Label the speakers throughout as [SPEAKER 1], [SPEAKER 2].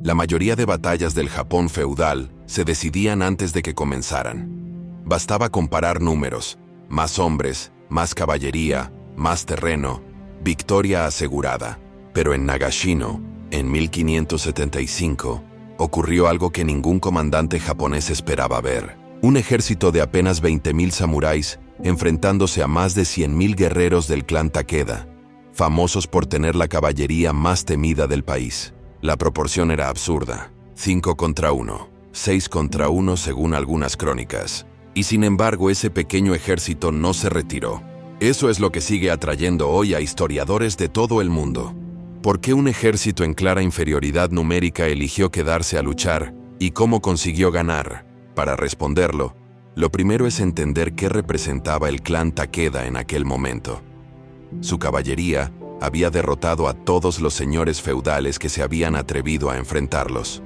[SPEAKER 1] La mayoría de batallas del Japón feudal se decidían antes de que comenzaran. Bastaba comparar números, más hombres, más caballería, más terreno, victoria asegurada. Pero en Nagashino, en 1575, ocurrió algo que ningún comandante japonés esperaba ver. Un ejército de apenas 20.000 samuráis enfrentándose a más de 100.000 guerreros del clan Takeda, famosos por tener la caballería más temida del país. La proporción era absurda: 5 contra 1, 6 contra 1 según algunas crónicas. Y sin embargo, ese pequeño ejército no se retiró. Eso es lo que sigue atrayendo hoy a historiadores de todo el mundo. ¿Por qué un ejército en clara inferioridad numérica eligió quedarse a luchar y cómo consiguió ganar? Para responderlo, lo primero es entender qué representaba el clan Takeda en aquel momento. Su caballería había derrotado a todos los señores feudales que se habían atrevido a enfrentarlos.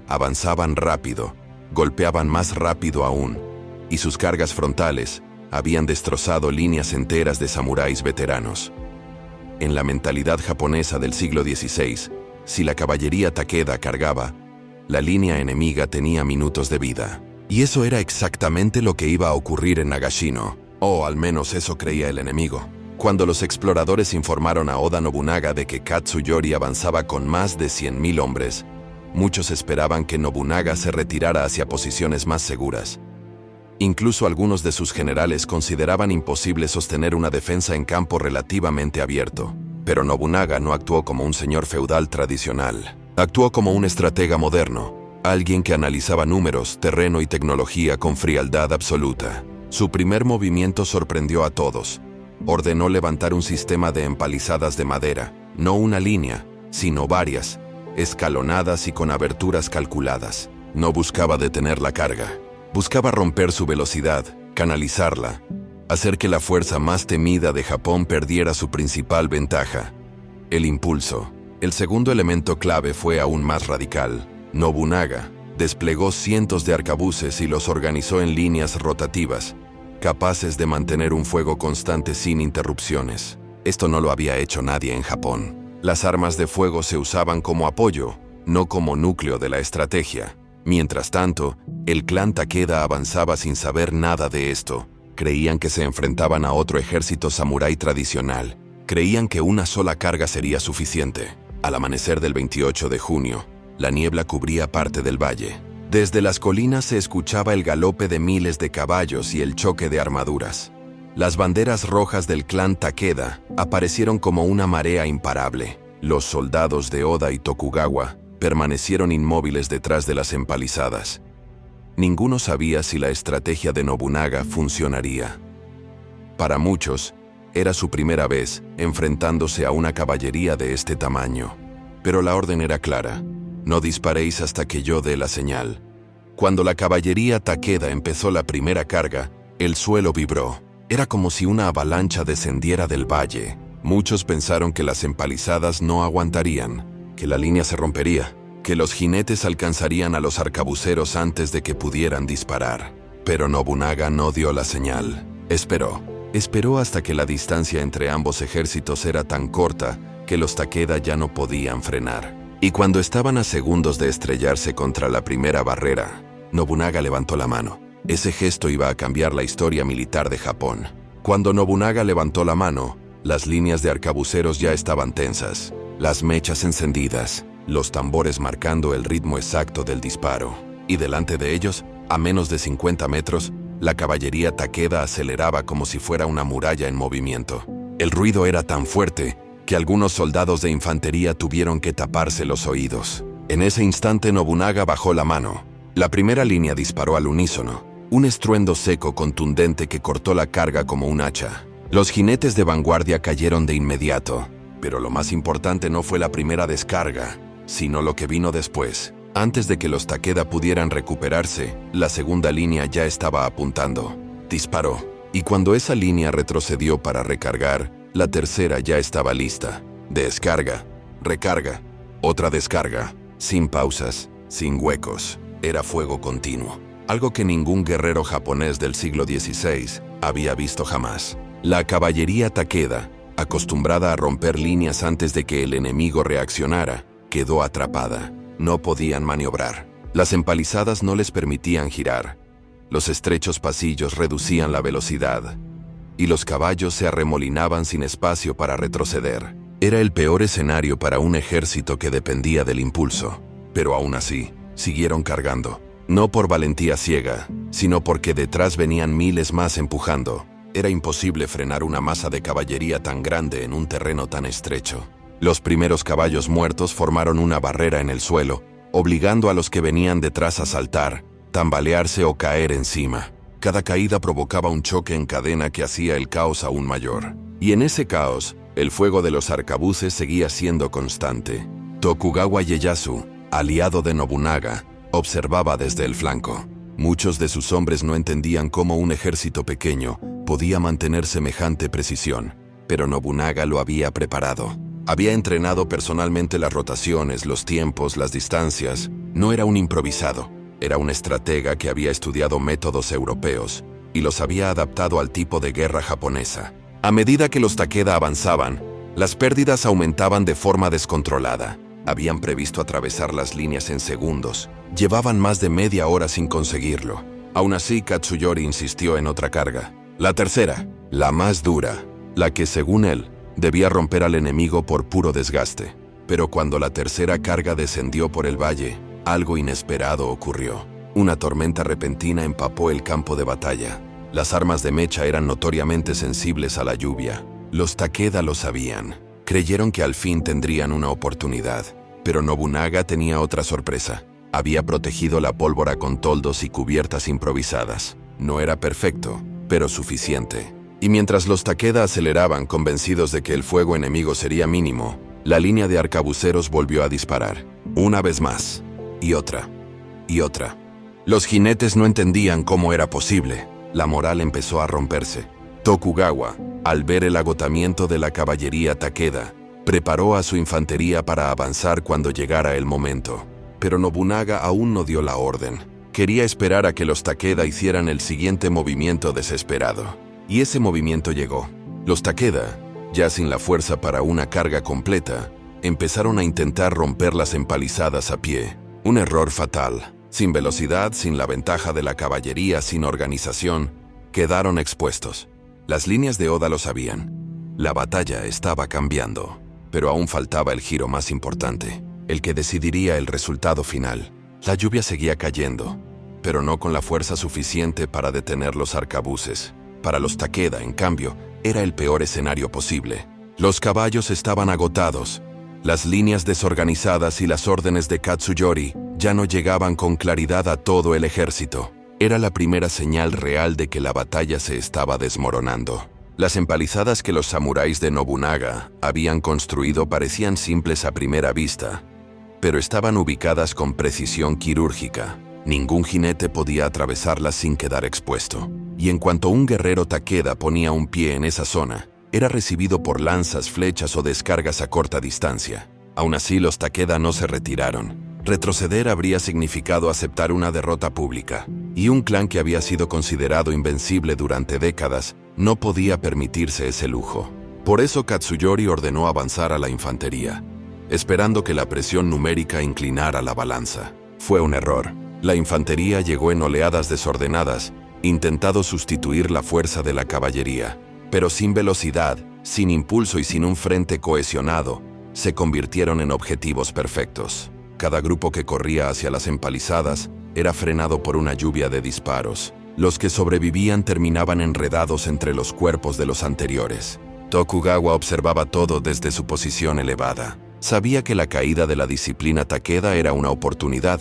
[SPEAKER 1] Avanzaban rápido, golpeaban más rápido aún, y sus cargas frontales habían destrozado líneas enteras de samuráis veteranos. En la mentalidad japonesa del siglo XVI, si la caballería Takeda cargaba, la línea enemiga tenía minutos de vida. Y eso era exactamente lo que iba a ocurrir en Nagashino, o al menos eso creía el enemigo. Cuando los exploradores informaron a Oda Nobunaga de que Katsuyori avanzaba con más de 100.000 hombres, muchos esperaban que Nobunaga se retirara hacia posiciones más seguras. Incluso algunos de sus generales consideraban imposible sostener una defensa en campo relativamente abierto. Pero Nobunaga no actuó como un señor feudal tradicional. Actuó como un estratega moderno, alguien que analizaba números, terreno y tecnología con frialdad absoluta. Su primer movimiento sorprendió a todos. Ordenó levantar un sistema de empalizadas de madera, no una línea, sino varias, escalonadas y con aberturas calculadas. No buscaba detener la carga. Buscaba romper su velocidad, canalizarla, hacer que la fuerza más temida de Japón perdiera su principal ventaja: el impulso. El segundo elemento clave fue aún más radical. Nobunaga desplegó cientos de arcabuces y los organizó en líneas rotativas, capaces de mantener un fuego constante sin interrupciones. Esto no lo había hecho nadie en Japón. Las armas de fuego se usaban como apoyo, no como núcleo de la estrategia. Mientras tanto, el clan Takeda avanzaba sin saber nada de esto. Creían que se enfrentaban a otro ejército samurái tradicional. Creían que una sola carga sería suficiente. Al amanecer del 28 de junio, la niebla cubría parte del valle. Desde las colinas se escuchaba el galope de miles de caballos y el choque de armaduras. Las banderas rojas del clan Takeda aparecieron como una marea imparable. Los soldados de Oda y Tokugawa permanecieron inmóviles detrás de las empalizadas. Ninguno sabía si la estrategia de Nobunaga funcionaría. Para muchos, era su primera vez enfrentándose a una caballería de este tamaño. Pero la orden era clara: no disparéis hasta que yo dé la señal. Cuando la caballería Takeda empezó la primera carga, el suelo vibró. Era como si una avalancha descendiera del valle. Muchos pensaron que las empalizadas no aguantarían, que la línea se rompería, que los jinetes alcanzarían a los arcabuceros antes de que pudieran disparar. Pero Nobunaga no dio la señal. Esperó hasta que la distancia entre ambos ejércitos era tan corta que los Takeda ya no podían frenar. Y cuando estaban a segundos de estrellarse contra la primera barrera, Nobunaga levantó la mano. Ese gesto iba a cambiar la historia militar de Japón. Cuando Nobunaga levantó la mano, las líneas de arcabuceros ya estaban tensas, las mechas encendidas, los tambores marcando el ritmo exacto del disparo. Y delante de ellos, a menos de 50 metros, la caballería Takeda aceleraba como si fuera una muralla en movimiento. El ruido era tan fuerte que algunos soldados de infantería tuvieron que taparse los oídos. En ese instante Nobunaga bajó la mano. La primera línea disparó al unísono, un estruendo seco contundente que cortó la carga como un hacha. Los jinetes de vanguardia cayeron de inmediato, pero lo más importante no fue la primera descarga, sino lo que vino después. Antes de que los Takeda pudieran recuperarse, la segunda línea ya estaba apuntando. Disparó, y cuando esa línea retrocedió para recargar, la tercera ya estaba lista. Descarga, recarga, otra descarga, sin pausas, sin huecos. Era fuego continuo, algo que ningún guerrero japonés del siglo XVI había visto jamás. La caballería Takeda, acostumbrada a romper líneas antes de que el enemigo reaccionara, quedó atrapada. No podían maniobrar. Las empalizadas no les permitían girar. Los estrechos pasillos reducían la velocidad. Y los caballos se arremolinaban sin espacio para retroceder. Era el peor escenario para un ejército que dependía del impulso. Pero aún así, siguieron cargando. No por valentía ciega, sino porque detrás venían miles más empujando. Era imposible frenar una masa de caballería tan grande en un terreno tan estrecho. Los primeros caballos muertos formaron una barrera en el suelo, obligando a los que venían detrás a saltar, tambalearse o caer encima. Cada caída provocaba un choque en cadena que hacía el caos aún mayor. Y en ese caos, el fuego de los arcabuces seguía siendo constante. Tokugawa Ieyasu, aliado de Nobunaga, observaba desde el flanco. Muchos de sus hombres no entendían cómo un ejército pequeño podía mantener semejante precisión, pero Nobunaga lo había preparado. Había entrenado personalmente las rotaciones, los tiempos, las distancias. No era un improvisado, era un estratega que había estudiado métodos europeos y los había adaptado al tipo de guerra japonesa. A medida que los Takeda avanzaban, las pérdidas aumentaban de forma descontrolada. Habían previsto atravesar las líneas en segundos. Llevaban más de media hora sin conseguirlo. Aún así, Katsuyori insistió en otra carga. La tercera, la más dura, la que, según él, debía romper al enemigo por puro desgaste. Pero cuando la tercera carga descendió por el valle, algo inesperado ocurrió. Una tormenta repentina empapó el campo de batalla. Las armas de mecha eran notoriamente sensibles a la lluvia. Los Takeda lo sabían. Creyeron que al fin tendrían una oportunidad. Pero Nobunaga tenía otra sorpresa. Había protegido la pólvora con toldos y cubiertas improvisadas. No era perfecto, pero suficiente. Y mientras los Takeda aceleraban, convencidos de que el fuego enemigo sería mínimo, la línea de arcabuceros volvió a disparar. Una vez más. Y otra. Y otra. Los jinetes no entendían cómo era posible. La moral empezó a romperse. Tokugawa, al ver el agotamiento de la caballería Takeda, preparó a su infantería para avanzar cuando llegara el momento. Pero Nobunaga aún no dio la orden. Quería esperar a que los Takeda hicieran el siguiente movimiento desesperado. Y ese movimiento llegó. Los Takeda, ya sin la fuerza para una carga completa, empezaron a intentar romper las empalizadas a pie. Un error fatal. Sin velocidad, sin la ventaja de la caballería, sin organización, quedaron expuestos. Las líneas de Oda lo sabían. La batalla estaba cambiando, pero aún faltaba el giro más importante, el que decidiría el resultado final. La lluvia seguía cayendo, pero no con la fuerza suficiente para detener los arcabuces. Para los Takeda, en cambio, era el peor escenario posible. Los caballos estaban agotados. Las líneas desorganizadas y las órdenes de Katsuyori ya no llegaban con claridad a todo el ejército. Era la primera señal real de que la batalla se estaba desmoronando. Las empalizadas que los samuráis de Nobunaga habían construido parecían simples a primera vista, pero estaban ubicadas con precisión quirúrgica. Ningún jinete podía atravesarlas sin quedar expuesto. Y en cuanto un guerrero Takeda ponía un pie en esa zona, era recibido por lanzas, flechas o descargas a corta distancia. Aún así, los Takeda no se retiraron. Retroceder habría significado aceptar una derrota pública, y un clan que había sido considerado invencible durante décadas no podía permitirse ese lujo. Por eso Katsuyori ordenó avanzar a la infantería, esperando que la presión numérica inclinara la balanza. Fue un error. La infantería llegó en oleadas desordenadas, intentando sustituir la fuerza de la caballería, pero sin velocidad, sin impulso y sin un frente cohesionado, se convirtieron en objetivos perfectos. Cada grupo que corría hacia las empalizadas era frenado por una lluvia de disparos. Los que sobrevivían terminaban enredados entre los cuerpos de los anteriores. Tokugawa observaba todo desde su posición elevada. Sabía que la caída de la disciplina Takeda era una oportunidad,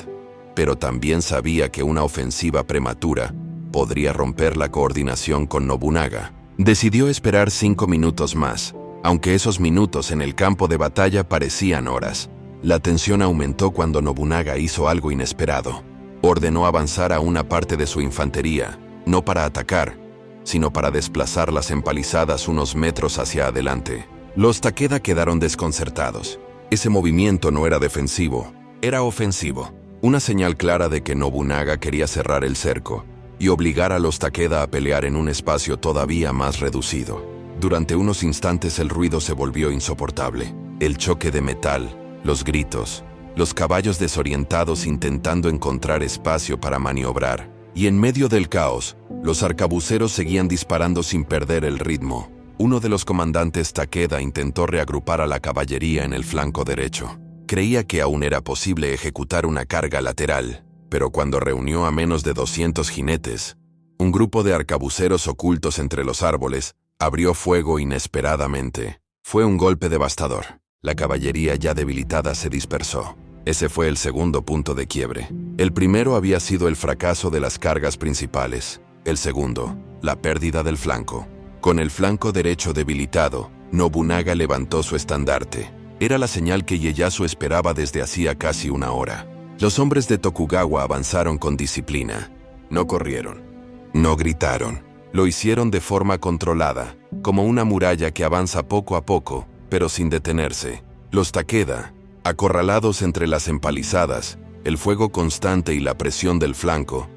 [SPEAKER 1] pero también sabía que una ofensiva prematura podría romper la coordinación con Nobunaga. Decidió esperar 5 minutos más, aunque esos minutos en el campo de batalla parecían horas. La tensión aumentó cuando Nobunaga hizo algo inesperado. Ordenó avanzar a una parte de su infantería, no para atacar, sino para desplazar las empalizadas unos metros hacia adelante. Los Takeda quedaron desconcertados. Ese movimiento no era defensivo, era ofensivo. Una señal clara de que Nobunaga quería cerrar el cerco y obligar a los Takeda a pelear en un espacio todavía más reducido. Durante unos instantes el ruido se volvió insoportable. El choque de metal, los gritos, los caballos desorientados intentando encontrar espacio para maniobrar, y en medio del caos, los arcabuceros seguían disparando sin perder el ritmo. Uno de los comandantes, Takeda, intentó reagrupar a la caballería en el flanco derecho. Creía que aún era posible ejecutar una carga lateral, pero cuando reunió a menos de 200 jinetes, un grupo de arcabuceros ocultos entre los árboles abrió fuego inesperadamente. Fue un golpe devastador. La caballería ya debilitada se dispersó. Ese fue el segundo punto de quiebre. El primero había sido el fracaso de las cargas principales. El segundo, la pérdida del flanco. Con el flanco derecho debilitado, Nobunaga levantó su estandarte. Era la señal que Ieyasu esperaba desde hacía casi una hora. Los hombres de Tokugawa avanzaron con disciplina. No corrieron. No gritaron. Lo hicieron de forma controlada, como una muralla que avanza poco a poco, pero sin detenerse. Los Takeda, acorralados entre las empalizadas, el fuego constante y la presión del flanco,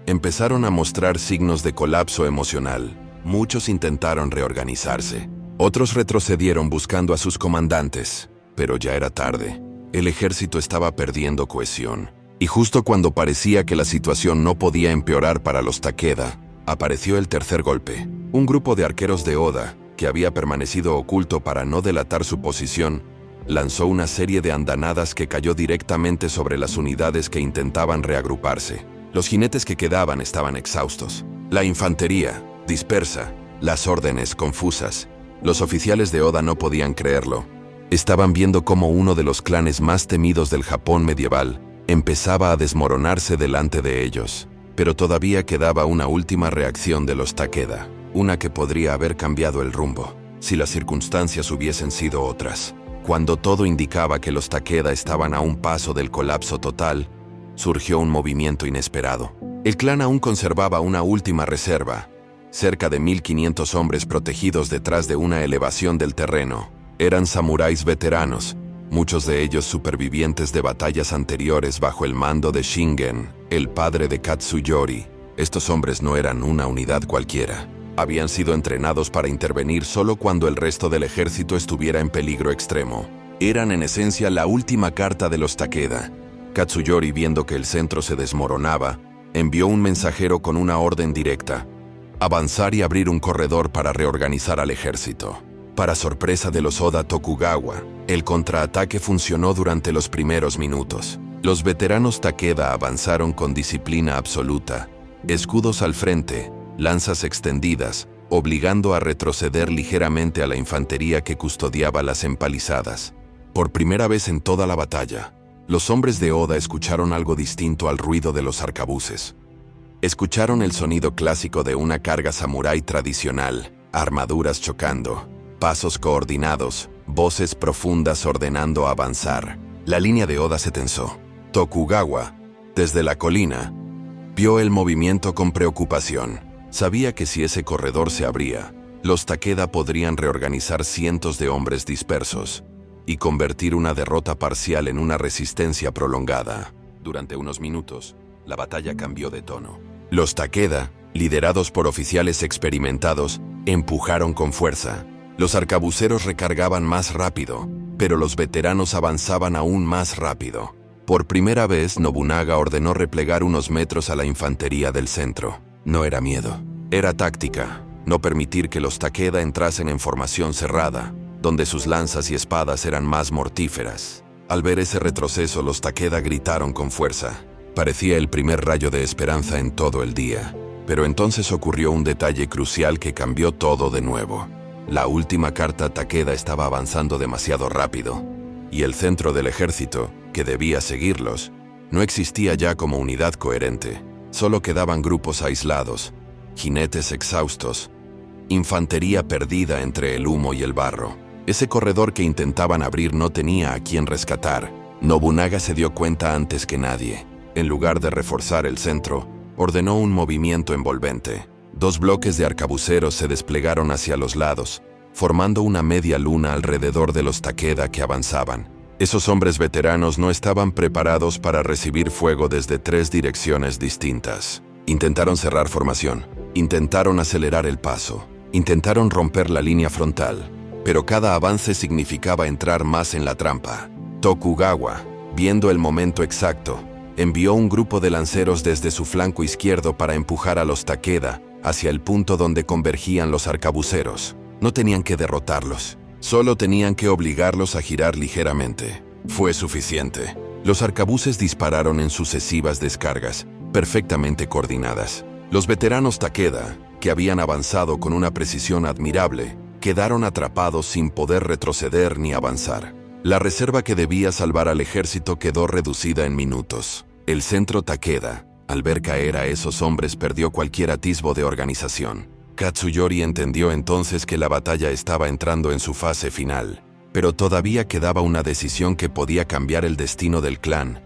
[SPEAKER 1] empezaron a mostrar signos de colapso emocional. Muchos intentaron reorganizarse. Otros retrocedieron buscando a sus comandantes, pero ya era tarde. El ejército estaba perdiendo cohesión. Y justo cuando parecía que la situación no podía empeorar para los Takeda, apareció el tercer golpe. Un grupo de arqueros de Oda, que había permanecido oculto para no delatar su posición, lanzó una serie de andanadas que cayó directamente sobre las unidades que intentaban reagruparse. Los jinetes que quedaban estaban exhaustos. La infantería, dispersa, las órdenes confusas. Los oficiales de Oda no podían creerlo. Estaban viendo cómo uno de los clanes más temidos del Japón medieval empezaba a desmoronarse delante de ellos. Pero todavía quedaba una última reacción de los Takeda, una que podría haber cambiado el rumbo, si las circunstancias hubiesen sido otras. Cuando todo indicaba que los Takeda estaban a un paso del colapso total, surgió un movimiento inesperado. El clan aún conservaba una última reserva, cerca de 1500 hombres protegidos detrás de una elevación del terreno. Eran samuráis veteranos, muchos de ellos supervivientes de batallas anteriores bajo el mando de Shingen, el padre de Katsuyori. Estos hombres no eran una unidad cualquiera. Habían sido entrenados para intervenir solo cuando el resto del ejército estuviera en peligro extremo. Eran en esencia la última carta de los Takeda. Katsuyori, viendo que el centro se desmoronaba, envió un mensajero con una orden directa: avanzar y abrir un corredor para reorganizar al ejército. Para sorpresa de los Oda Tokugawa, el contraataque funcionó durante los primeros minutos. Los veteranos Takeda avanzaron con disciplina absoluta, escudos al frente, lanzas extendidas, obligando a retroceder ligeramente a la infantería que custodiaba las empalizadas. Por primera vez en toda la batalla, los hombres de Oda escucharon algo distinto al ruido de los arcabuces. Escucharon el sonido clásico de una carga samurái tradicional, armaduras chocando, pasos coordinados, voces profundas ordenando avanzar. La línea de Oda se tensó. Tokugawa, desde la colina, vio el movimiento con preocupación. Sabía que si ese corredor se abría, los Takeda podrían reorganizar cientos de hombres dispersos y convertir una derrota parcial en una resistencia prolongada. Durante unos minutos, la batalla cambió de tono. Los Takeda, liderados por oficiales experimentados, empujaron con fuerza. Los arcabuceros recargaban más rápido, pero los veteranos avanzaban aún más rápido. Por primera vez, Nobunaga ordenó replegar unos metros a la infantería del centro. No era miedo, era táctica. No permitir que los Takeda entrasen en formación cerrada, donde sus lanzas y espadas eran más mortíferas. Al ver ese retroceso, los Takeda gritaron con fuerza. Parecía el primer rayo de esperanza en todo el día. Pero entonces ocurrió un detalle crucial que cambió todo de nuevo. La última carta Takeda estaba avanzando demasiado rápido, y el centro del ejército, que debía seguirlos, no existía ya como unidad coherente. Solo quedaban grupos aislados, jinetes exhaustos, infantería perdida entre el humo y el barro. Ese corredor que intentaban abrir no tenía a quien rescatar. Nobunaga se dio cuenta antes que nadie. En lugar de reforzar el centro, ordenó un movimiento envolvente. 2 bloques de arcabuceros se desplegaron hacia los lados, formando una media luna alrededor de los Takeda que avanzaban. Esos hombres veteranos no estaban preparados para recibir fuego desde 3 direcciones distintas. Intentaron cerrar formación, intentaron acelerar el paso, intentaron romper la línea frontal, pero cada avance significaba entrar más en la trampa. Tokugawa, Viendo el momento exacto, envió un grupo de lanceros desde su flanco izquierdo para empujar a los Takeda hacia el punto donde convergían los arcabuceros. No tenían que derrotarlos, solo tenían que obligarlos a girar ligeramente. Fue suficiente. Los arcabuces dispararon en sucesivas descargas, perfectamente coordinadas. Los veteranos Takeda, que habían avanzado con una precisión admirable, quedaron atrapados sin poder retroceder ni avanzar. La reserva que debía salvar al ejército quedó reducida en minutos. El centro Takeda, al ver caer a esos hombres, perdió cualquier atisbo de organización. Katsuyori entendió entonces que la batalla estaba entrando en su fase final, pero todavía quedaba una decisión que podía cambiar el destino del clan,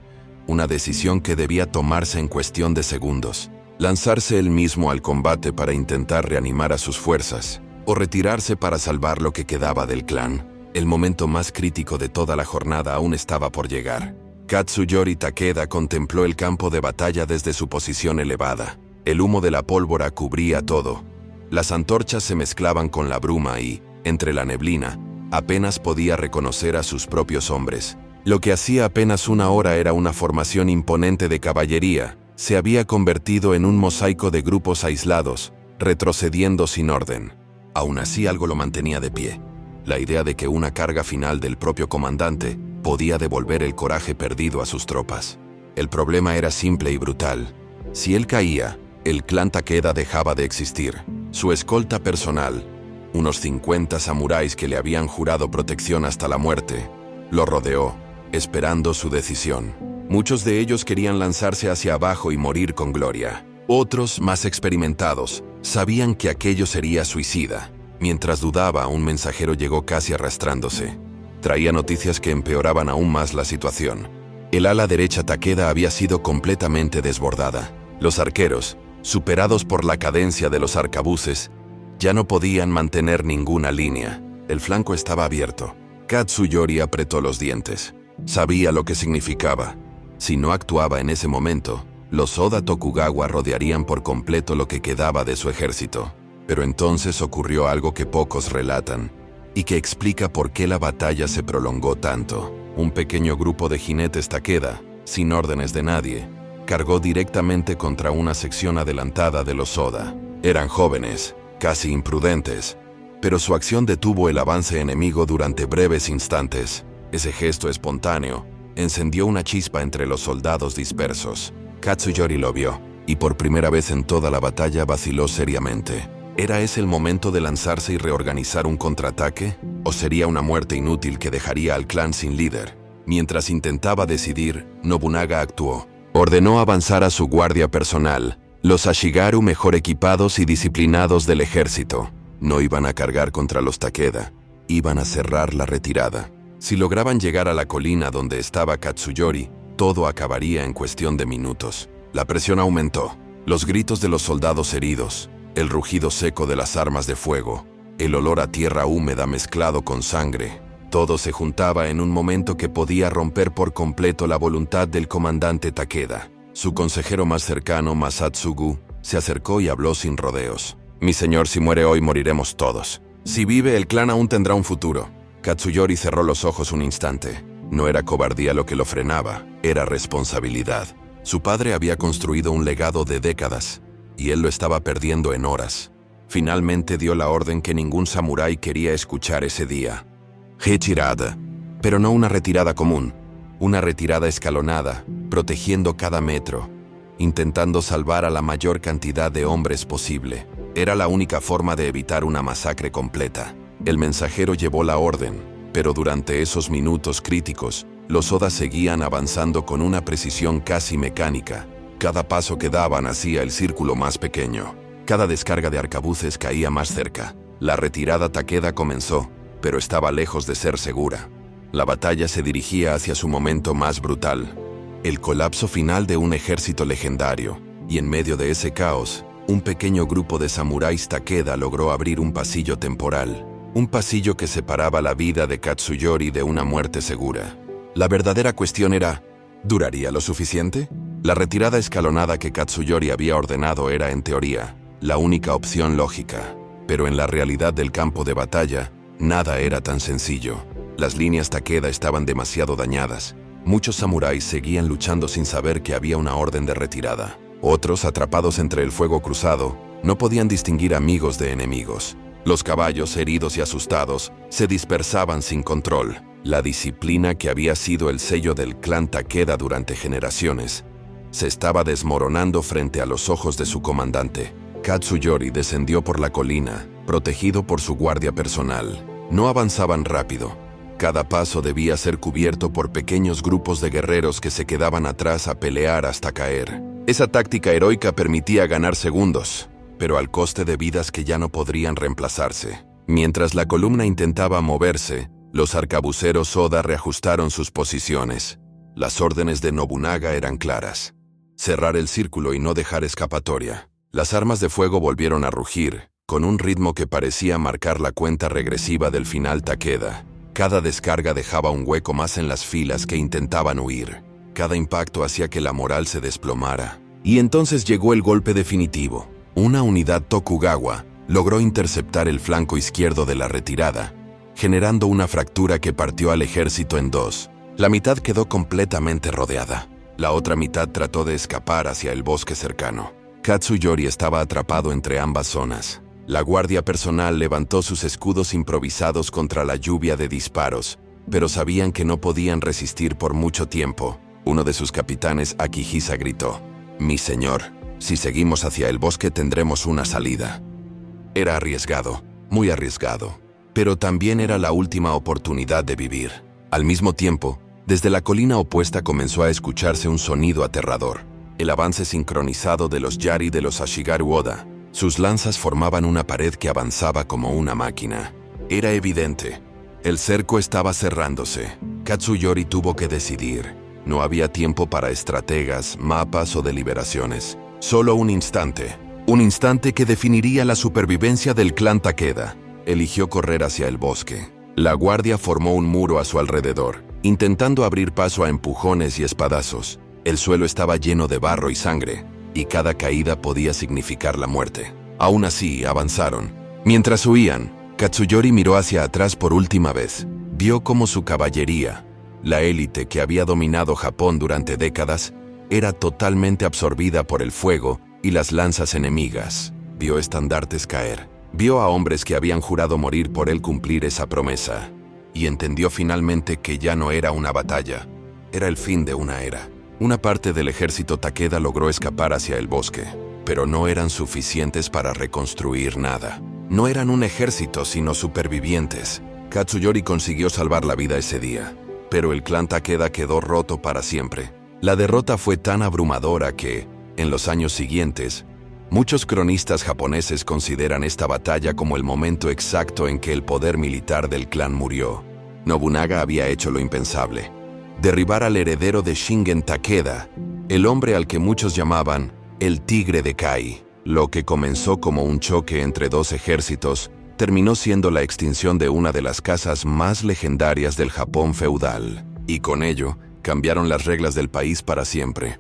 [SPEAKER 1] una decisión que debía tomarse en cuestión de segundos. Lanzarse él mismo al combate para intentar reanimar a sus fuerzas, o retirarse para salvar lo que quedaba del clan. El momento más crítico de toda la jornada aún estaba por llegar. Katsuyori Takeda contempló el campo de batalla desde su posición elevada. El humo de la pólvora cubría todo. Las antorchas se mezclaban con la bruma y, entre la neblina, apenas podía reconocer a sus propios hombres. Lo que hacía apenas una hora era una formación imponente de caballería, se había convertido en un mosaico de grupos aislados, retrocediendo sin orden. Aún así algo lo mantenía de pie. La idea de que una carga final del propio comandante podía devolver el coraje perdido a sus tropas. El problema era simple y brutal. Si él caía, el clan Takeda dejaba de existir. Su escolta personal, unos 50 samuráis que le habían jurado protección hasta la muerte, lo rodeó, esperando su decisión. Muchos de ellos querían lanzarse hacia abajo y morir con gloria. Otros, más experimentados, sabían que aquello sería suicida. Mientras dudaba, un mensajero llegó casi arrastrándose. Traía noticias que empeoraban aún más la situación. El ala derecha Takeda había sido completamente desbordada. Los arqueros, superados por la cadencia de los arcabuces, ya no podían mantener ninguna línea. El flanco estaba abierto. Katsuyori apretó los dientes. Sabía lo que significaba. Si no actuaba en ese momento, los Oda Tokugawa rodearían por completo lo que quedaba de su ejército. Pero entonces ocurrió algo que pocos relatan, y que explica por qué la batalla se prolongó tanto. Un pequeño grupo de jinetes Takeda, sin órdenes de nadie, cargó directamente contra una sección adelantada de los Oda. Eran jóvenes, casi imprudentes, pero su acción detuvo el avance enemigo durante breves instantes. Ese gesto espontáneo encendió una chispa entre los soldados dispersos. Katsuyori lo vio, y por primera vez en toda la batalla vaciló seriamente. ¿Era ese el momento de lanzarse y reorganizar un contraataque? ¿O sería una muerte inútil que dejaría al clan sin líder? Mientras intentaba decidir, Nobunaga actuó. Ordenó avanzar a su guardia personal, los Ashigaru mejor equipados y disciplinados del ejército. No iban a cargar contra los Takeda, iban a cerrar la retirada. Si lograban llegar a la colina donde estaba Katsuyori, todo acabaría en cuestión de minutos. La presión aumentó, los gritos de los soldados heridos, el rugido seco de las armas de fuego, el olor a tierra húmeda mezclado con sangre. Todo se juntaba en un momento que podía romper por completo la voluntad del comandante Takeda. Su consejero más cercano, Masatsugu, se acercó y habló sin rodeos. «Mi señor, si muere hoy moriremos todos. Si vive, el clan aún tendrá un futuro». Katsuyori cerró los ojos un instante. No era cobardía lo que lo frenaba, era responsabilidad. Su padre había construido un legado de décadas, y él lo estaba perdiendo en horas. Finalmente dio la orden que ningún samurái quería escuchar ese día. Retirada, pero no una retirada común, una retirada escalonada, protegiendo cada metro, intentando salvar a la mayor cantidad de hombres posible. Era la única forma de evitar una masacre completa. El mensajero llevó la orden, pero durante esos minutos críticos, los Oda seguían avanzando con una precisión casi mecánica. Cada paso que daban hacía el círculo más pequeño. Cada descarga de arcabuces caía más cerca. La retirada Takeda comenzó, pero estaba lejos de ser segura. La batalla se dirigía hacia su momento más brutal. El colapso final de un ejército legendario. Y en medio de ese caos, un pequeño grupo de samuráis Takeda logró abrir un pasillo temporal. Un pasillo que separaba la vida de Katsuyori de una muerte segura. La verdadera cuestión era, ¿duraría lo suficiente? La retirada escalonada que Katsuyori había ordenado era, en teoría, la única opción lógica. Pero en la realidad del campo de batalla, nada era tan sencillo. Las líneas Takeda estaban demasiado dañadas. Muchos samuráis seguían luchando sin saber que había una orden de retirada. Otros, atrapados entre el fuego cruzado, no podían distinguir amigos de enemigos. Los caballos, heridos y asustados, se dispersaban sin control. La disciplina que había sido el sello del clan Takeda durante generaciones se estaba desmoronando frente a los ojos de su comandante. Katsuyori descendió por la colina, protegido por su guardia personal. No avanzaban rápido. Cada paso debía ser cubierto por pequeños grupos de guerreros que se quedaban atrás a pelear hasta caer. Esa táctica heroica permitía ganar segundos, pero al coste de vidas que ya no podrían reemplazarse. Mientras la columna intentaba moverse, los arcabuceros Oda reajustaron sus posiciones. Las órdenes de Nobunaga eran claras: cerrar el círculo y no dejar escapatoria. Las armas de fuego volvieron a rugir, con un ritmo que parecía marcar la cuenta regresiva del final Takeda. Cada descarga dejaba un hueco más en las filas que intentaban huir. Cada impacto hacía que la moral se desplomara. Y entonces llegó el golpe definitivo. Una unidad Tokugawa logró interceptar el flanco izquierdo de la retirada, generando una fractura que partió al ejército en dos. La mitad quedó completamente rodeada. La otra mitad trató de escapar hacia el bosque cercano. Katsuyori estaba atrapado entre ambas zonas. La guardia personal levantó sus escudos improvisados contra la lluvia de disparos, pero sabían que no podían resistir por mucho tiempo. Uno de sus capitanes, Akihisa, gritó: «Mi señor, si seguimos hacia el bosque tendremos una salida». Era arriesgado, muy arriesgado, pero también era la última oportunidad de vivir. Al mismo tiempo, desde la colina opuesta comenzó a escucharse un sonido aterrador: el avance sincronizado de los Yari de los Ashigaru Oda. Sus lanzas formaban una pared que avanzaba como una máquina. Era evidente. El cerco estaba cerrándose. Katsuyori tuvo que decidir. No había tiempo para estrategas, mapas o deliberaciones. Solo un instante. Un instante que definiría la supervivencia del clan Takeda. Eligió correr hacia el bosque. La guardia formó un muro a su alrededor, intentando abrir paso a empujones y espadazos. El suelo estaba lleno de barro y sangre, y cada caída podía significar la muerte. Aún así, avanzaron. Mientras huían, Katsuyori miró hacia atrás por última vez. Vio cómo su caballería, la élite que había dominado Japón durante décadas, era totalmente absorbida por el fuego y las lanzas enemigas. Vio estandartes caer. Vio a hombres que habían jurado morir por él cumplir esa promesa. Y entendió finalmente que ya no era una batalla, era el fin de una era. Una parte del ejército Takeda logró escapar hacia el bosque, pero no eran suficientes para reconstruir nada. No eran un ejército, sino supervivientes. Katsuyori consiguió salvar la vida ese día, pero el clan Takeda quedó roto para siempre. La derrota fue tan abrumadora que, en los años siguientes, muchos cronistas japoneses consideran esta batalla como el momento exacto en que el poder militar del clan murió. Nobunaga había hecho lo impensable: derribar al heredero de Shingen Takeda, el hombre al que muchos llamaban el Tigre de Kai. Lo que comenzó como un choque entre dos ejércitos terminó siendo la extinción de una de las casas más legendarias del Japón feudal. Y con ello, cambiaron las reglas del país para siempre.